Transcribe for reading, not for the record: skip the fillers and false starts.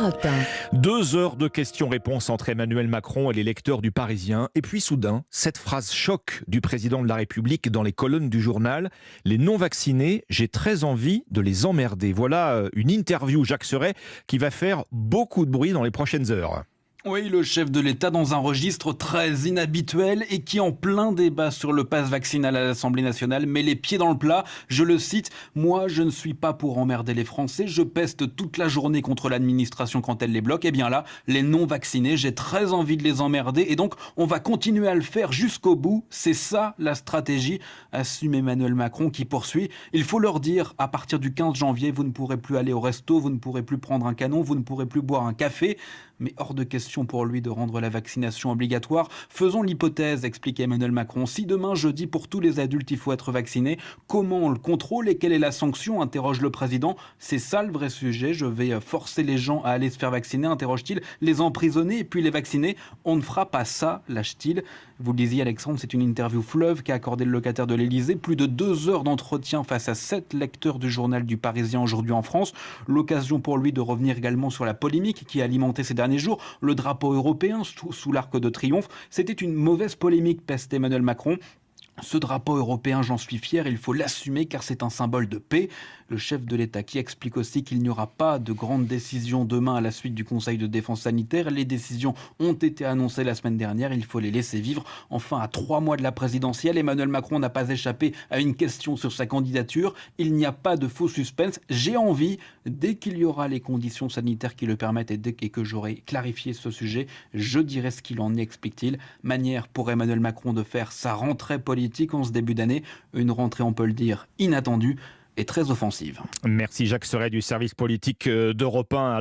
Europe 1. 2 heures de questions-réponses entre Emmanuel Macron et les lecteurs du Parisien. Et puis soudain, cette phrase choc du président de la République dans les colonnes du journal. Les non-vaccinés, j'ai très envie de les emmerder. Voilà une interview Jacques Serret qui va faire beaucoup de bruit dans les prochaines heures. Oui, le chef de l'État dans un registre très inhabituel et qui en plein débat sur le pass vaccinal à l'Assemblée nationale met les pieds dans le plat. Je le cite, « Moi, je ne suis pas pour emmerder les Français, je peste toute la journée contre l'administration quand elle les bloque. » Eh bien là, les non-vaccinés, j'ai très envie de les emmerder et donc on va continuer à le faire jusqu'au bout. C'est ça la stratégie, assume Emmanuel Macron qui poursuit. Il faut leur dire, à partir du 15 janvier, vous ne pourrez plus aller au resto, vous ne pourrez plus prendre un canon, vous ne pourrez plus boire un café. Mais hors de question pour lui de rendre la vaccination obligatoire. Faisons l'hypothèse, explique Emmanuel Macron. Si demain, jeudi, pour tous les adultes, il faut être vacciné, comment on le contrôle et quelle est la sanction, interroge le président. C'est ça le vrai sujet. Je vais forcer les gens à aller se faire vacciner, interroge-t-il. Les emprisonner et puis les vacciner. On ne fera pas ça, lâche-t-il. Vous le disiez, Alexandre, c'est une interview fleuve qu'a accordé le locataire de l'Élysée. Plus de 2 heures d'entretien face à 7 lecteurs du journal du Parisien aujourd'hui en France. L'occasion pour lui de revenir également sur la polémique qui a alimenté ces derniers jours. Le drapeau européen sous l'Arc de Triomphe. C'était une mauvaise polémique, peste Emmanuel Macron. Ce drapeau européen, j'en suis fier, il faut l'assumer car c'est un symbole de paix. Le chef de l'État qui explique aussi qu'il n'y aura pas de grandes décisions demain à la suite du Conseil de défense sanitaire. Les décisions ont été annoncées la semaine dernière, il faut les laisser vivre. Enfin, à 3 mois de la présidentielle, Emmanuel Macron n'a pas échappé à une question sur sa candidature. Il n'y a pas de faux suspense. J'ai envie, dès qu'il y aura les conditions sanitaires qui le permettent et que j'aurai clarifié ce sujet, je dirai ce qu'il en est, explique-t-il. Manière pour Emmanuel Macron de faire sa rentrée politique en ce début d'année, une rentrée, on peut le dire, inattendue et très offensive. Merci Jacques Serret du service politique d'Europe 1.